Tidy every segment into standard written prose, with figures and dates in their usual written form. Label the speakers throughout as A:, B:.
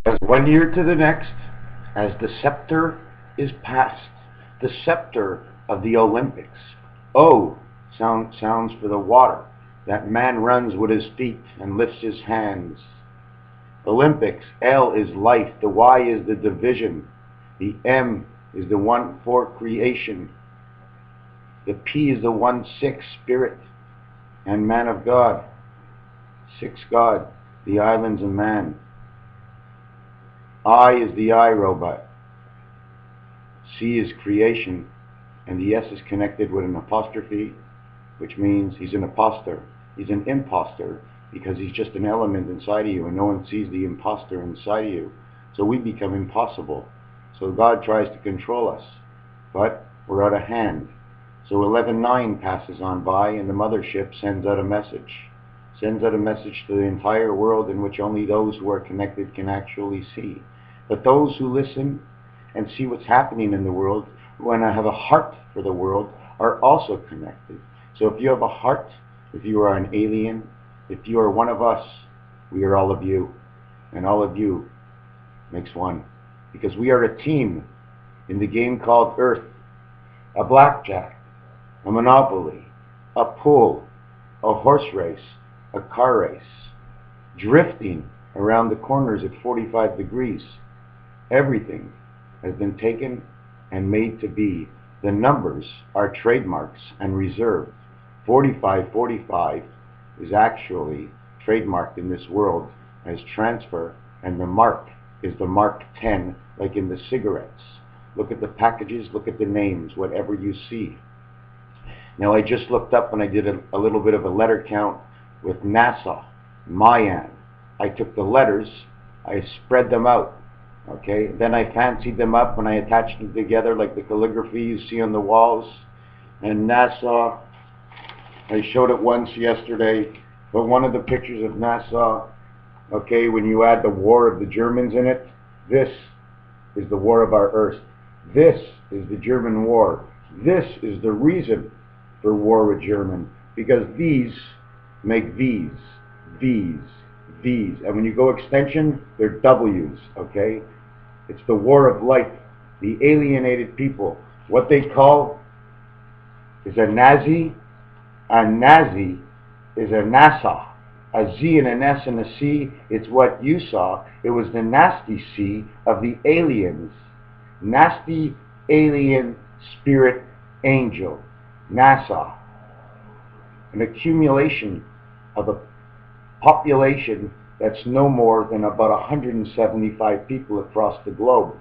A: As 1 year to the next, as the scepter is passed, the scepter of the Olympics. O sounds for the water. That man runs with his feet and lifts his hands. Olympics. L is life. The Y is the division. The M is the 1-4 creation. The P is the 1-6 spirit and man of God. 6 God, the islands and man. I is the I robot. C is creation, and the S is connected with an apostrophe, which means he's an imposter. He's an imposter because he's just an element inside of you, and no one sees the imposter inside of you. So we become impossible. So God tries to control us, but we're out of hand. So 11-9 passes on by, and the mothership sends out a message. Sends out a message to the entire world in which only those who are connected can actually see. But those who listen and see what's happening in the world, when I have a heart for the world, are also connected. So if you have a heart, if you are an alien, if you are one of us, we are all of you. And all of you makes one. Because we are a team in the game called Earth. A blackjack, a monopoly, a pool, a horse race, a car race, drifting around the corners at 45 degrees. Everything has been taken and made to be. The numbers are trademarks and reserved. 4545 is actually trademarked in this world as transfer, and the mark is the Mark 10, like in the cigarettes. Look at the packages, look at the names, whatever you see. Now I just looked up and I did a little bit of a letter count with NASA, Mayan. I took the letters, I spread them out, okay? Then I fancied them up and I attached them together like the calligraphy you see on the walls. And NASA, I showed it once yesterday, but one of the pictures of NASA, okay, when you add the war of the Germans in it, this is the war of our Earth. This is the German war. This is the reason for war with German, because these make these, these, these. And when you go extension, they're W's, okay? It's the war of life, the alienated people. What they call is a Nazi is a NASA. A Z and an S and a C, it's what you saw. It was the nasty C of the aliens. Nasty alien spirit angel. NASA. An accumulation of a population that's no more than about 175 people across the globe.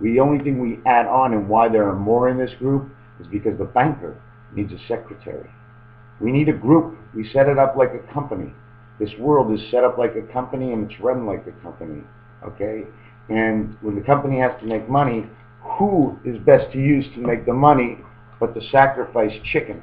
A: The only thing we add on and why there are more in this group is because the banker needs a secretary. We need a group. We set it up like a company. This world is set up like a company and it's run like a company, okay? And when the company has to make money, who is best to use to make the money but the sacrificed chicken?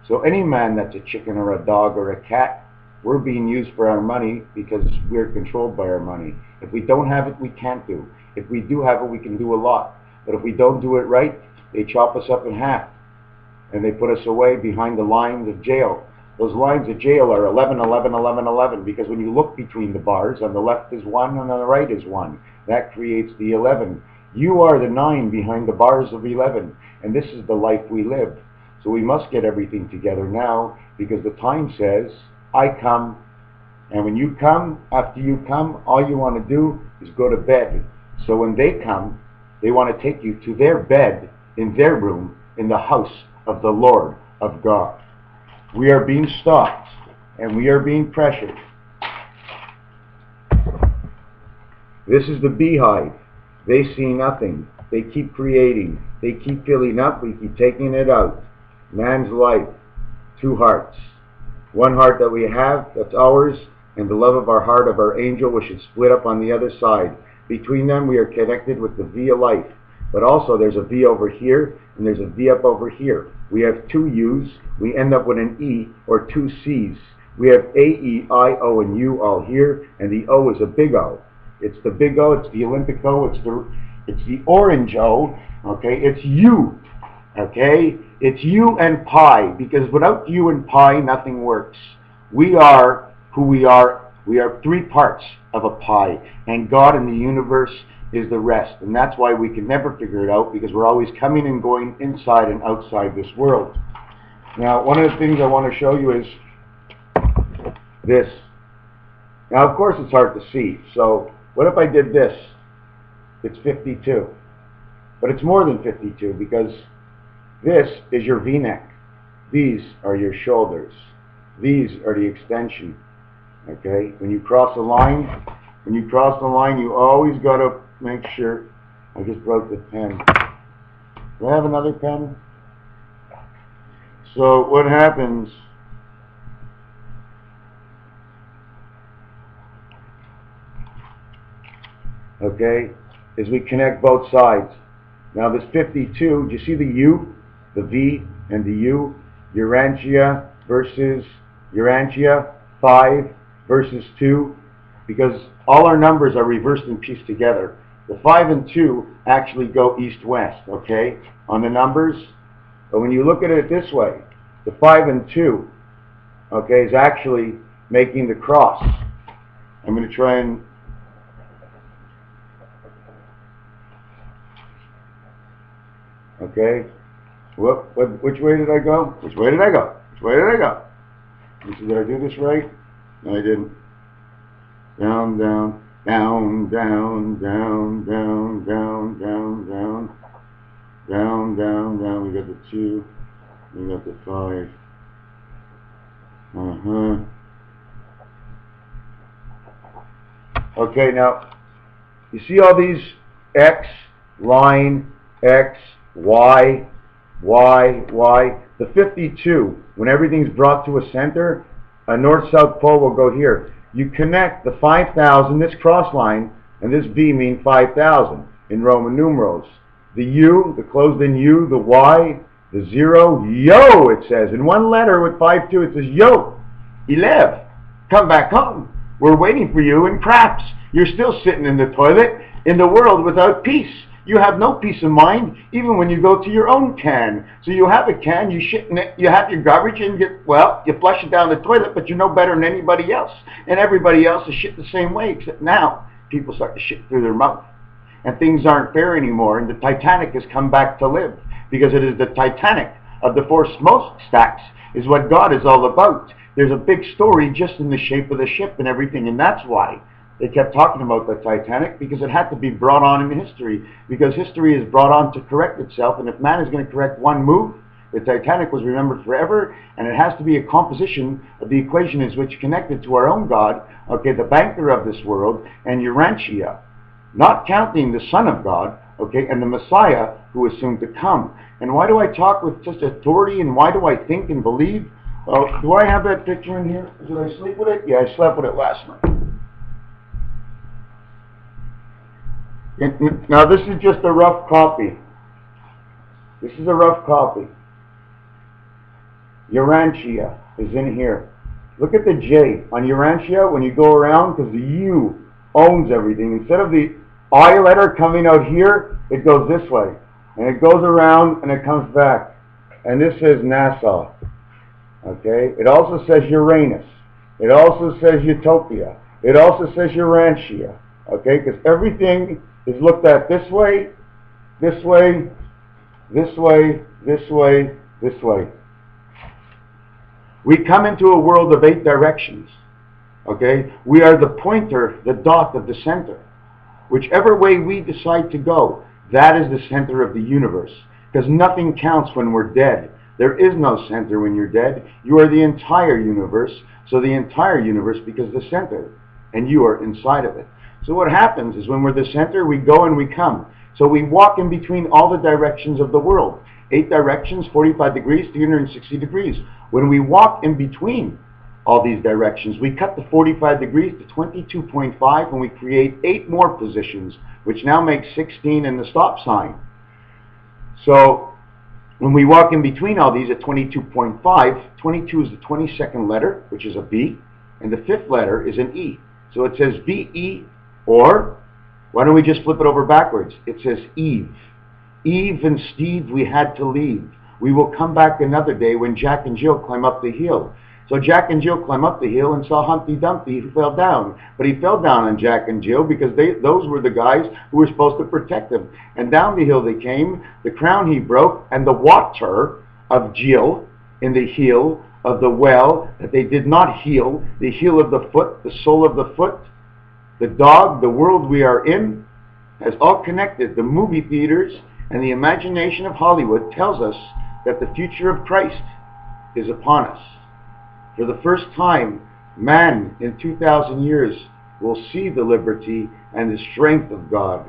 A: So any man that's a chicken or a dog or a cat, we're being used for our money because we're controlled by our money. If we don't have it, we can't do. If we do have it, we can do a lot. But if we don't do it right, they chop us up in half and they put us away behind the lines of jail. Those lines of jail are 11, 11, 11, 11, because when you look between the bars, on the left is 1 and on the right is 1. That creates the 11. You are the 9 behind the bars of 11, and this is the life we live. So we must get everything together now, because the time says, I come, and when you come, after you come, all you want to do is go to bed. So when they come, they want to take you to their bed, in their room, in the house of the Lord of God. We are being stopped, and we are being pressured. This is the beehive. They see nothing. They keep creating. They keep filling up. We keep taking it out. Man's life, 2 hearts. 1 heart that we have, that's ours, and the love of our heart of our angel, which is split up on the other side. Between them, we are connected with the V of life. But also, there's a V over here, and there's a V up over here. We have 2 U's. We end up with an E, or 2 C's. We have A, E, I, O, and U all here, and the O is a big O. It's the big O, it's the Olympic O, it's the orange O, okay? It's you, okay? It's you and pi, because without you and pi, nothing works. We are who we are We are 3 parts of a pie, and God in the universe is the rest. And that's why we can never figure it out, because we're always coming and going inside and outside this world. Now, one of the things I want to show you is this. Now, of course, it's hard to see. So what if I did this? It's 52. But it's more than 52, because this is your V-neck. These are your shoulders. These are the extension. Okay? When you cross a line, you always got to make sure. I just broke the pen. Do I have another pen? So what happens, okay, is we connect both sides. Now this 52, do you see the U, the V, and the U? Urantia versus Urantia, 5 versus 2, because all our numbers are reversed and pieced together. The 5 and 2 actually go east-west, okay, on the numbers. But when you look at it this way, the 5 and 2, okay, is actually making the cross. I'm going to try and... Okay. Which way did I go? Which way did I go? Which way did I go? Did I do this right? No, I didn't. Down, down, down, down, down, down, down, down, down, down, down, down. We got the 2. We got the 5. Okay, now, you see all these X, line, X, Y, Y, Y. The 52, when everything's brought to a center, a north-south pole will go here. You connect the 5,000, this cross line, and this B mean 5,000 in Roman numerals. The U, the closed-in U, the Y, the 0, yo, it says. In one letter with 5-2, it says, yo, Elev, come back home. We're waiting for you in craps. You're still sitting in the toilet in the world without peace. You have no peace of mind, even when you go to your own can. So you have a can, you shit in it, you have your garbage, and you flush it down the toilet, but you're no better than anybody else. And everybody else is shit the same way, except now people start to shit through their mouth. And things aren't fair anymore, and the Titanic has come back to live, because it is the Titanic of the 4 smokestacks is what God is all about. There's a big story just in the shape of the ship and everything, and that's why they kept talking about the Titanic, because it had to be brought on in history, because history is brought on to correct itself, and if man is going to correct one move, the Titanic was remembered forever, and it has to be a composition of the equation is which connected to our own God, okay, the banker of this world, and Urantia, not counting the Son of God, okay, and the Messiah who is soon to come. And why do I talk with such authority, and why do I think and believe? Do I have that picture in here? Did I sleep with it? Yeah, I slept with it last night. Now this is just a rough copy. This is a rough copy. Urantia is in here. Look at the J on Urantia when you go around, because the U owns everything. Instead of the I letter coming out here, it goes this way. And it goes around and it comes back. And this says Nassau. Okay? It also says Uranus. It also says Utopia. It also says Urantia. Okay? Because everything is looked at this way, this way, this way, this way, this way. We come into a world of 8 directions. Okay? We are the pointer, the dot of the center. Whichever way we decide to go, that is the center of the universe. Because nothing counts when we're dead. There is no center when you're dead. You are the entire universe. So the entire universe becomes the center. And you are inside of it. So what happens is when we're the center, we go and we come. So we walk in between all the directions of the world. 8 directions, 45 degrees, 360 degrees. When we walk in between all these directions, we cut the 45 degrees to 22.5 and we create 8 more positions, which now makes 16 in the stop sign. So when we walk in between all these at 22.5, 22 is the 22nd letter, which is a B, and the 5th letter is an E. So it says B-E, or why don't we just flip it over backwards? It says Eve. Eve and Steve, we had to leave. We will come back another day when Jack and Jill climb up the hill. So Jack and Jill climb up the hill and saw Humpty Dumpty who fell down. But he fell down on Jack and Jill because those were the guys who were supposed to protect him. And down the hill they came. The crown he broke, and the water of Jill in the heel of the well that they did not heal, the heel of the foot, the sole of the foot, the dog, the world we are in, has all connected. The movie theaters and the imagination of Hollywood tells us that the future of Christ is upon us. For the first time, man in 2,000 years will see the liberty and the strength of God.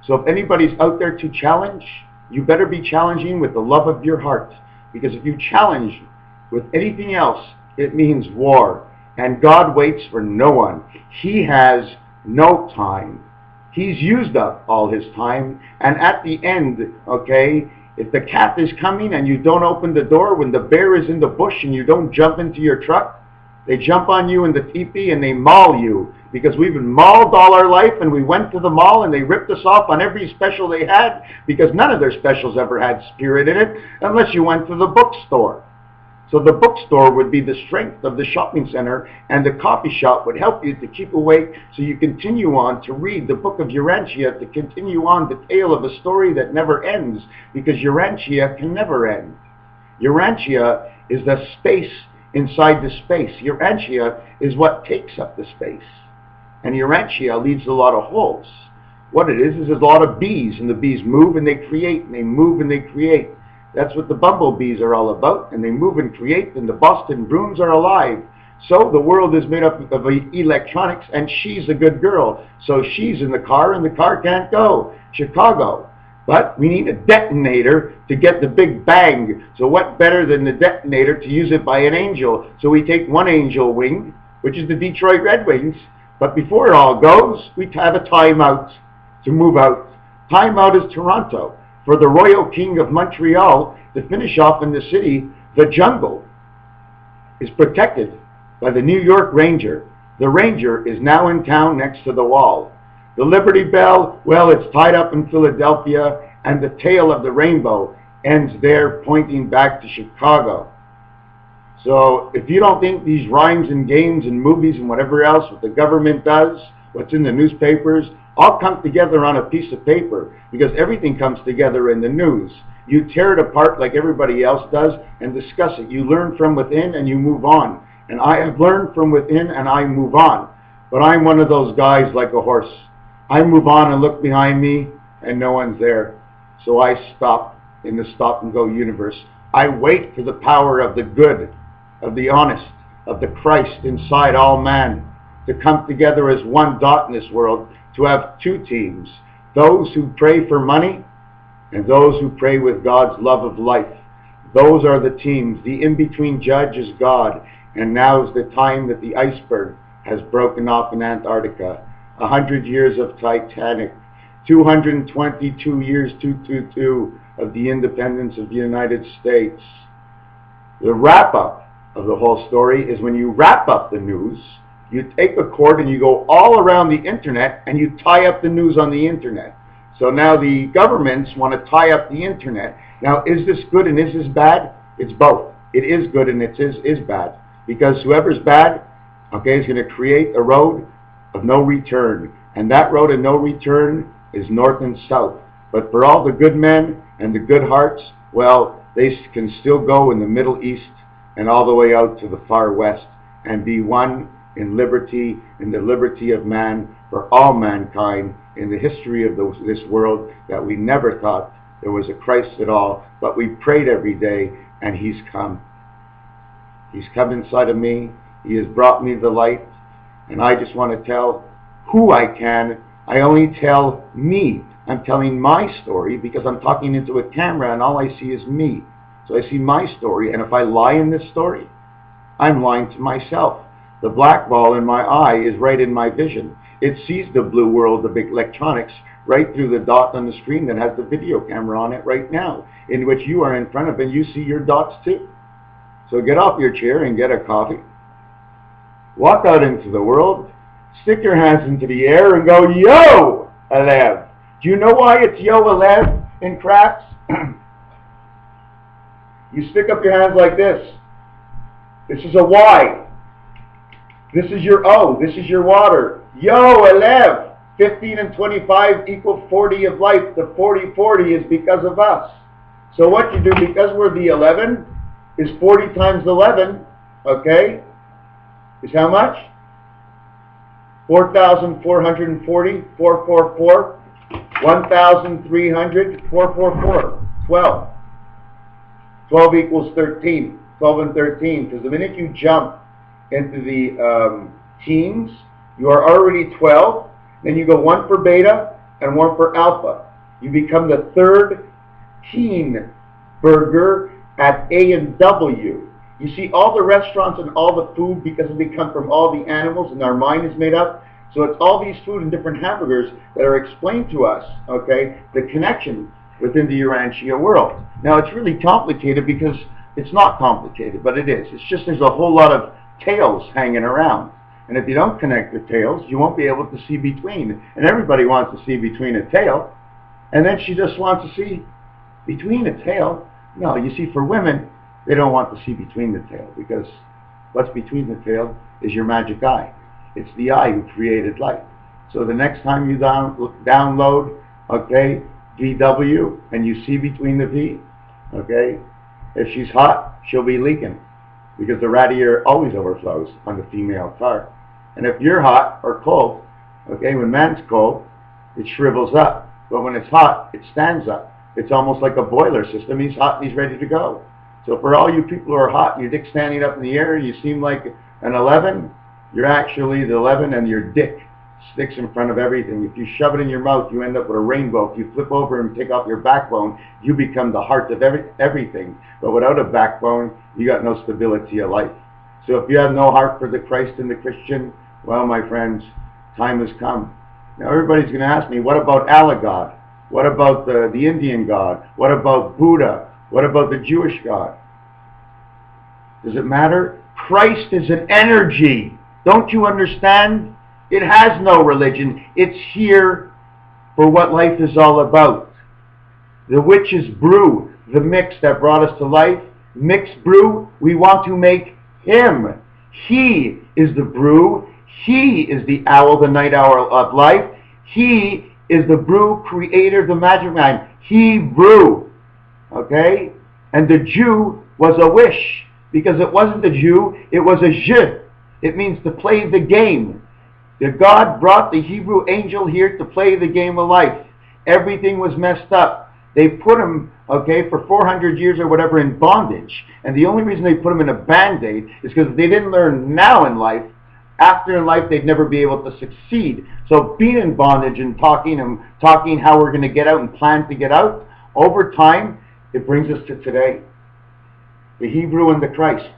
A: So if anybody's out there to challenge, you better be challenging with the love of your heart. Because if you challenge with anything else, it means war. And God waits for no one. He has no time. He's used up all his time. And at the end, okay, if the cat is coming and you don't open the door, when the bear is in the bush and you don't jump into your truck, they jump on you in the teepee and they maul you. Because we've been mauled all our life, and we went to the mall and they ripped us off on every special they had, because none of their specials ever had spirit in it unless you went to the bookstore. So the bookstore would be the strength of the shopping center, and the coffee shop would help you to keep awake so you continue on to read the book of Urantia, to continue on the tale of a story that never ends, because Urantia can never end. Urantia is the space inside the space. Urantia is what takes up the space. And Urantia leaves a lot of holes. What it is a lot of bees, and the bees move and they create, and they move and they create. That's what the bumblebees are all about, and they move and create, and the Boston brooms are alive. So the world is made up of electronics, and she's a good girl. So she's in the car, and the car can't go. Chicago. But we need a detonator to get the big bang. So what better than the detonator to use it by an angel? So we take one angel wing, which is the Detroit Red Wings. But before it all goes, we have a timeout to move out. Timeout is Toronto. For the Royal King of Montreal to finish off in the city, the jungle is protected by the New York Ranger. The Ranger is now in town next to the wall. The Liberty Bell, well, it's tied up in Philadelphia, and the tail of the rainbow ends there, pointing back to Chicago. So if you don't think these rhymes and games and movies and whatever else what the government does, what's in the newspapers, all come together on a piece of paper, because everything comes together in the news. You tear it apart like everybody else does and discuss it. You learn from within and you move on. And I have learned from within and I move on. But I'm one of those guys like a horse. I move on and look behind me and no one's there. So I stop in the stop and go universe. I wait for the power of the good, of the honest, of the Christ inside all man to come together as one dot in this world, to have two teams, those who pray for money and those who pray with God's love of life. Those are the teams. The in-between judge is God, and now is the time that the iceberg has broken off in Antarctica. 100 years of Titanic, 222 years, 222, of the independence of the United States. The wrap-up of the whole story is when you wrap up the news, you take a cord and you go all around the internet and you tie up the news on the internet. So now the governments want to tie up the internet. Now, is this good and is this bad? It's both. It is good and it is bad. Because whoever's bad, okay, is going to create a road of no return. And that road of no return is north and south. But for all the good men and the good hearts, well, they can still go in the Middle East and all the way out to the far west and be one in liberty, in the liberty of man for all mankind, in the history of this world, that we never thought there was a Christ at all, but we prayed every day, and he's come. He's come inside of me. He has brought me the light, and I just want to tell who I can. I only tell me. I'm telling my story because I'm talking into a camera, and all I see is me. So I see my story, and if I lie in this story, I'm lying to myself. The black ball in my eye is right in my vision. It sees the blue world of electronics right through the dot on the screen that has the video camera on it right now, in which you are in front of, and you see your dots too. So get off your chair and get a coffee. Walk out into the world. Stick your hands into the air and go, yo, Alev. Do you know why it's yo, Alev in craps? You stick up your hands like this. This is a Y. This is your O. This is your water. Yo, Elev. 15 and 25 equal 40 of life. The 40-40 is because of us. So what you do, because we're the 11, is 40 times 11, okay, is how much? 4,440, 444, 1,300, 444, 12. 12 equals 13, 12 and 13, because the minute you jump into the teens, you are already 12, then you go 1 for beta and 1 for alpha. You become the third teen burger at A and W. You see, all the restaurants and all the food, because they come from all the animals and our mind is made up, so it's all these food and different hamburgers that are explained to us, okay, the connection within the Urantia world. Now, it's really complicated because it's not complicated, but it is. It's just there's a whole lot of tails hanging around. And if you don't connect the tails, you won't be able to see between. And everybody wants to see between a tail. And then she just wants to see between a tail. No, you see, for women, they don't want to see between the tail, because what's between the tail is your magic eye. It's the eye who created life. So the next time you download, okay, VW, and you see between the V, okay, if she's hot, she'll be leaking, because the radiator always overflows on the female car. And if you're hot or cold, okay, when man's cold, it shrivels up. But when it's hot, it stands up. It's almost like a boiler system. He's hot and he's ready to go. So for all you people who are hot and your dick's standing up in the air, you seem like an 11, you're actually the 11, and your dick sticks in front of everything. If you shove it in your mouth, you end up with a rainbow. If you flip over and take off your backbone, you become the heart of everything. But without a backbone, you got no stability of life. So if you have no heart for the Christ and the Christian, well, my friends, time has come. Now everybody's going to ask me, what about Allah God? What about the Indian God? What about Buddha? What about the Jewish God? Does it matter? Christ is an energy. Don't you understand? It has no religion. It's here for what life is all about. The witch's brew, the mix that brought us to life, mixed brew, we want to make him. He is the brew. He is the owl, the night owl of life. He is the brew creator, the magic man. He brew. Okay? And the Jew was a wish, because it wasn't a Jew, it was a je. It means to play the game. The God brought the Hebrew angel here to play the game of life. Everything was messed up. They put him, okay, for 400 years or whatever in bondage. And the only reason they put him in a Band-Aid is because they didn't learn now in life. After in life, they'd never be able to succeed. So being in bondage and talking how we're going to get out and plan to get out, over time, it brings us to today. The Hebrew and the Christ.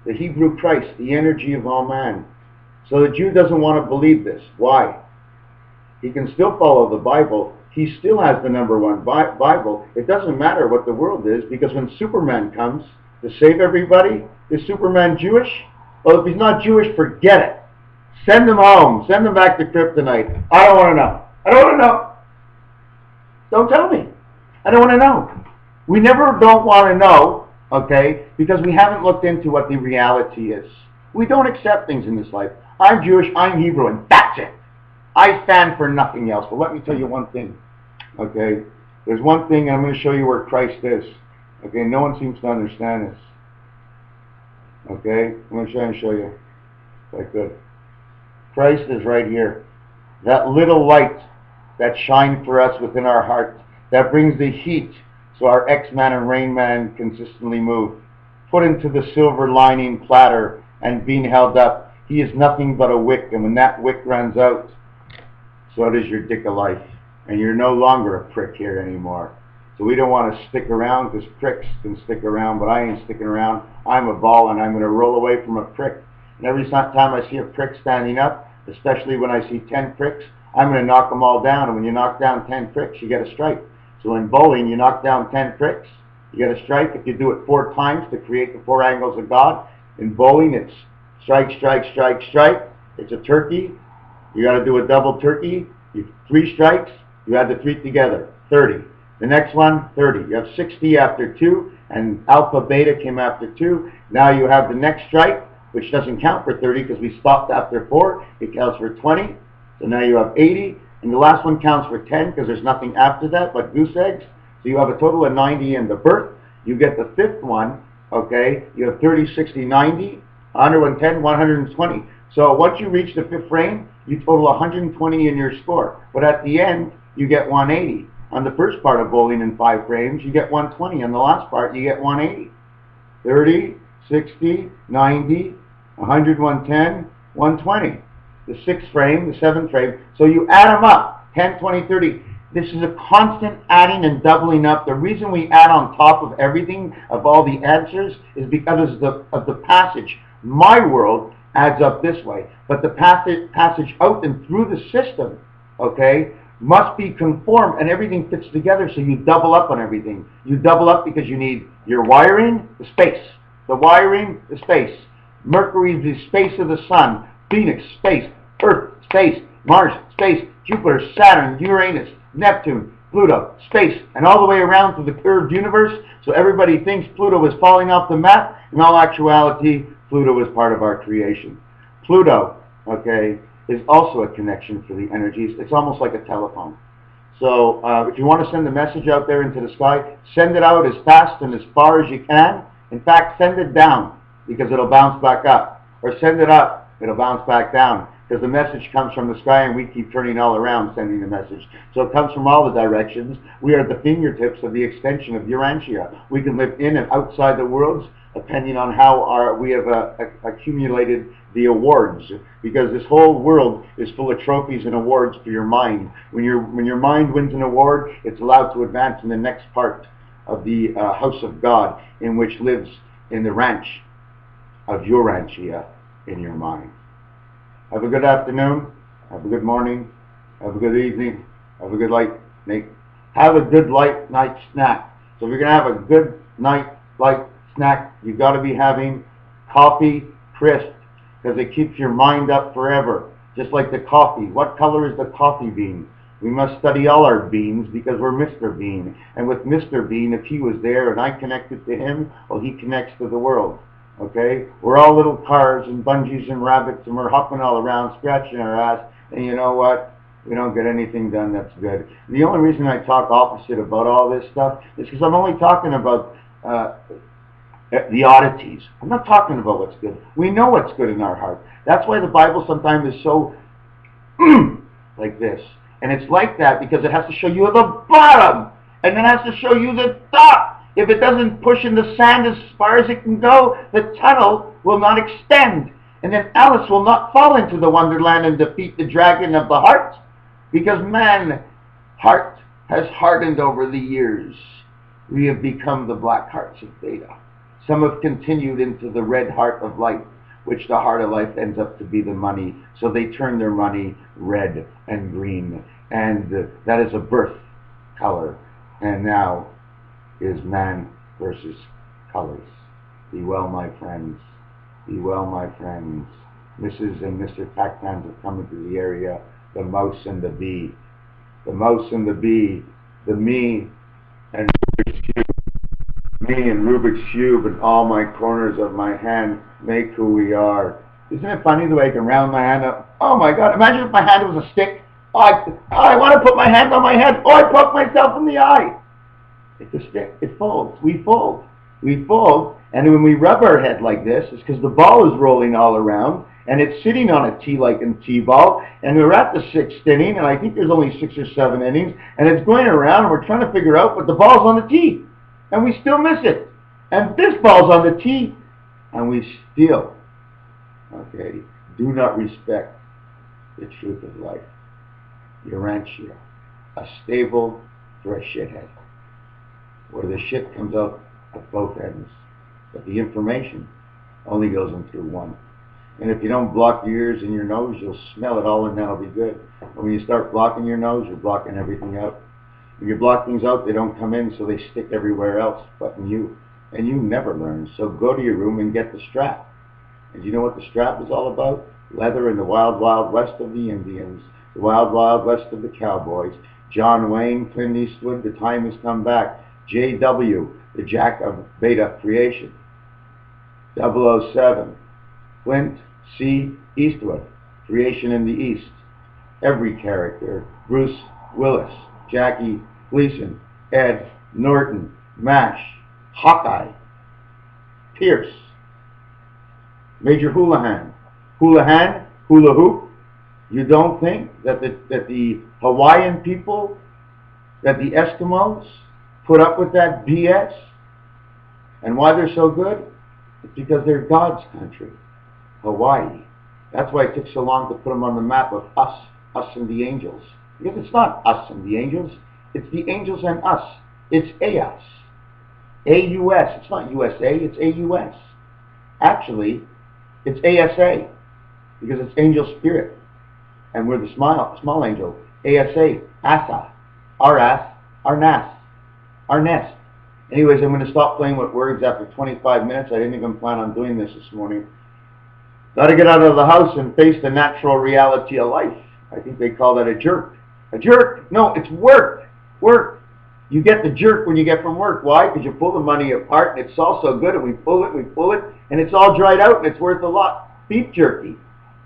A: The Hebrew Christ, the energy of all man. So the Jew doesn't want to believe this. Why? He can still follow the Bible. He still has the #1 Bible. It doesn't matter what the world is, because when Superman comes to save everybody, is Superman Jewish? Well, if he's not Jewish, forget it. Send him home. Send him back to kryptonite. I don't want to know. I don't want to know. Don't tell me. I don't want to know. We never don't want to know, okay, because we haven't looked into what the reality is. We don't accept things in this life. I'm Jewish, I'm Hebrew, and that's it. I stand for nothing else. But let me tell you one thing, okay? There's one thing, and I'm going to show you where Christ is. Okay, no one seems to understand this. Okay, I'm going to try and show you if I could. Christ is right here. That little light that shines for us within our heart, that brings the heat so our X-Man and Rain Man consistently move. Put into the silver lining platter and being held up. He is nothing but a wick, and when that wick runs out, so does your dick of life. And you're no longer a prick here anymore. So we don't want to stick around, because pricks can stick around, but I ain't sticking around. I'm a ball, and I'm going to roll away from a prick. And every time I see a prick standing up, especially when I see 10 pricks, I'm going to knock them all down. And when you knock down 10 pricks, you get a strike. So in bowling, you knock down 10 pricks, you get a strike. If you do it 4 times to create the 4 angles of God, in bowling, it's strike, strike, strike, strike. It's a turkey. You got to do a double turkey. 3 strikes, you add the 3 together, 30. The next one, 30. You have 60 after 2, and alpha beta came after 2. Now you have the next stripe, which doesn't count for 30 because we stopped after 4. It counts for 20. So now you have 80. And the last one counts for 10 because there's nothing after that but goose eggs. So you have a total of 90 in the birth. You get the fifth one, okay? You have 30, 60, 90, 110, 120. So once you reach the fifth frame, you total 120 in your score. But at the end, you get 180. On the first part of bowling in 5 frames, you get 120. On the last part, you get 180. 30, 60, 90, 100, 110, 120. The sixth frame, the seventh frame. So you add them up, 10, 20, 30. This is a constant adding and doubling up. The reason we add on top of everything, of all the answers, is because of the passage. My world adds up this way, but the passage out and through the system, okay, must be conformed, and everything fits together, so you double up on everything. You double up because you need your wiring, the space. The wiring, the space. Mercury, the space of the sun. Venus, space. Earth, space. Mars, space. Jupiter, Saturn, Uranus, Neptune, Pluto, space, and all the way around through the curved universe. So everybody thinks Pluto was falling off the map. In all actuality, Pluto was part of our creation. Pluto, okay, is also a connection for the energies. It's almost like a telephone. So if you want to send a message out there into the sky, send it out as fast and as far as you can. In fact, send it down because it'll bounce back up. Or send it up, it'll bounce back down. Because the message comes from the sky and we keep turning all around sending the message. So it comes from all the directions. We are at the fingertips of the extension of Urantia. We can live in and outside the worlds depending on how we have accumulated the awards. Because this whole world is full of trophies and awards for your mind. When your mind wins an award, it's allowed to advance in the next part of the house of God, in which lives in the ranch of Urantia in your mind. Have a good afternoon, have a good morning, have a good evening, have a good light night snack. So if you're going to have a good night light snack, you've got to be having coffee crisp, because it keeps your mind up forever, just like the coffee. What color is the coffee bean? We must study all our beans because we're Mr. Bean. And with Mr. Bean, if he was there and I connected to him, well, he connects to the world. Okay? We're all little cars and bungees and rabbits, and we're hopping all around, scratching our ass, and you know what? We don't get anything done that's good. The only reason I talk opposite about all this stuff is because I'm only talking about the oddities. I'm not talking about what's good. We know what's good in our heart. That's why the Bible sometimes is so like this. And it's like that because it has to show you the bottom, and then it has to show you the top. If it doesn't push in the sand as far as it can go, the tunnel will not extend. And then Alice will not fall into the wonderland and defeat the dragon of the heart. Because man's heart has hardened over the years. We have become the black hearts of Beta. Some have continued into the red heart of life, which the heart of life ends up to be the money. So they turn their money red and green. And that is a birth color. And now is man versus colors. Be well, my friends. Be well, my friends. Mrs. and Mr. Tacpans have come into the area. The mouse and the bee. The mouse and the bee. The me and Rubik's Cube. Me and Rubik's Cube and all my corners of my hand make who we are. Isn't it funny the way I can round my hand up? Oh my God, imagine if my hand was a stick. Oh, I want to put my hand on my head. Oh, I poke myself in the eye. It's a stick. It folds. We fold. We fold. And when we rub our head like this, it's because the ball is rolling all around, and it's sitting on a tee like a T-ball, and we're at the 6th inning, and I think there's only 6 or 7 innings, and it's going around, and we're trying to figure out, but the ball's on the tee, and we still miss it. And this ball's on the tee, and we still, okay, do not respect the truth of life. Urantia, a stable for a shithead, where the shit comes out at both ends, but the information only goes in through one. And if you don't block your ears and your nose, you'll smell it all and that'll be good. But when you start blocking your nose, you're blocking everything out. When you block things out, they don't come in, so they stick everywhere else but in you. And you never learn. So go to your room and get the strap. And you know what the strap is all about? Leather in the wild, wild west of the Indians, the wild, wild west of the cowboys. John Wayne, Clint Eastwood, the time has come back. JW, the Jack of Beta creation. 007, Clint C. Eastwood, creation in the East. Every character, Bruce Willis, Jackie Gleason, Ed Norton, MASH, Hawkeye, Pierce, Major Houlihan, hula hoop. You don't think that the Hawaiian people, that the Eskimos put up with that BS? And why they're so good? It's because they're God's country, Hawaii. That's why it took so long to put them on the map of us and the angels. Because it's not us and the angels, it's the angels and us. It's AUS. AUS. It's not USA, it's AUS. Actually, it's ASA, because it's angel spirit. And we're the small angel. ASA, ASA. Our ass, our nas, our nest. Anyways, I'm going to stop playing with words after 25 minutes. I didn't even plan on doing this morning. Got to get out of the house and face the natural reality of life. I think they call that a jerk. A jerk? No, it's work. Work. You get the jerk when you get from work. Why? Because you pull the money apart and it's all so good and we pull it, and it's all dried out and it's worth a lot. Beef jerky.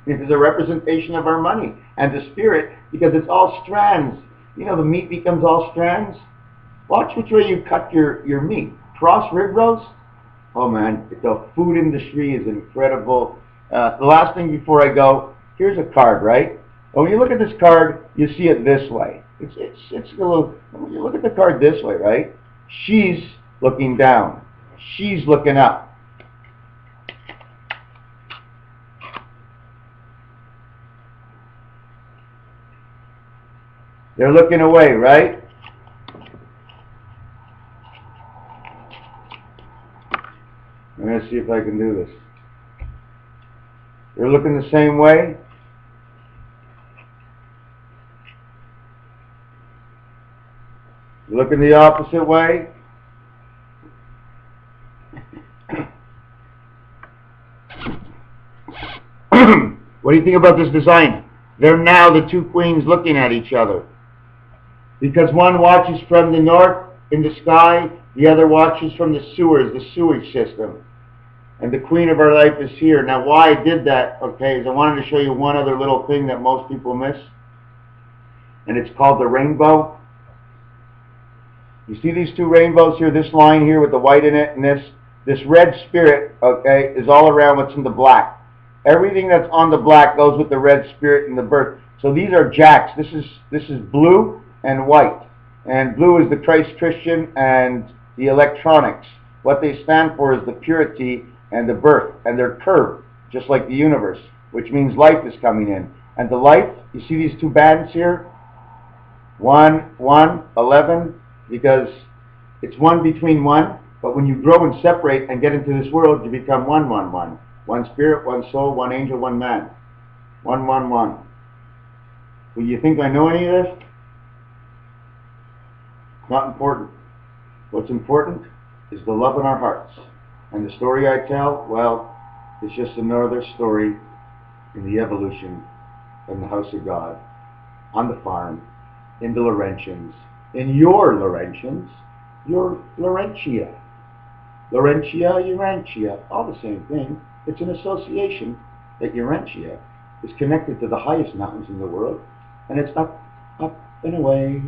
A: It is a representation of our money and the spirit, because it's all strands. You know, the meat becomes all strands. Watch which way you cut your meat. Cross rib roast? Oh man, the food industry is incredible. The last thing before I go, here's a card, right? And when you look at this card, you see it this way. It's a little, when you look at the card this way, right? She's looking down. She's looking up. They're looking away, right? I'm going to see if I can do this. They're looking the same way. Looking the opposite way. What do you think about this design? They're now the two queens looking at each other. Because one watches from the north in the sky, the other watches from the sewers, the sewage system. And the queen of our life is here. Now why I did that, okay, is I wanted to show you one other little thing that most people miss. And it's called the rainbow. You see these two rainbows here, this line here with the white in it, and this red spirit, okay, is all around what's in the black. Everything that's on the black goes with the red spirit and the birth. So these are jacks. This is blue and white. And blue is the Christ Christian and the electronics. What they stand for is the purity and the birth. And they're curved, just like the universe, which means life is coming in. And the life, you see these two bands here? 1, 1, 11, because it's one between one. But when you grow and separate and get into this world, you become 1, 1, 1. One spirit, one soul, one angel, one man. 1, 1, 1. Do you think I know any of this? Not important. What's important is the love in our hearts. And the story I tell, well, it's just another story in the evolution in the house of God, on the farm, in the Laurentians, in your Laurentians, your Laurentia. Laurentia, Urantia, all the same thing. It's an association that Urantia is connected to the highest mountains in the world, and it's up, up and away.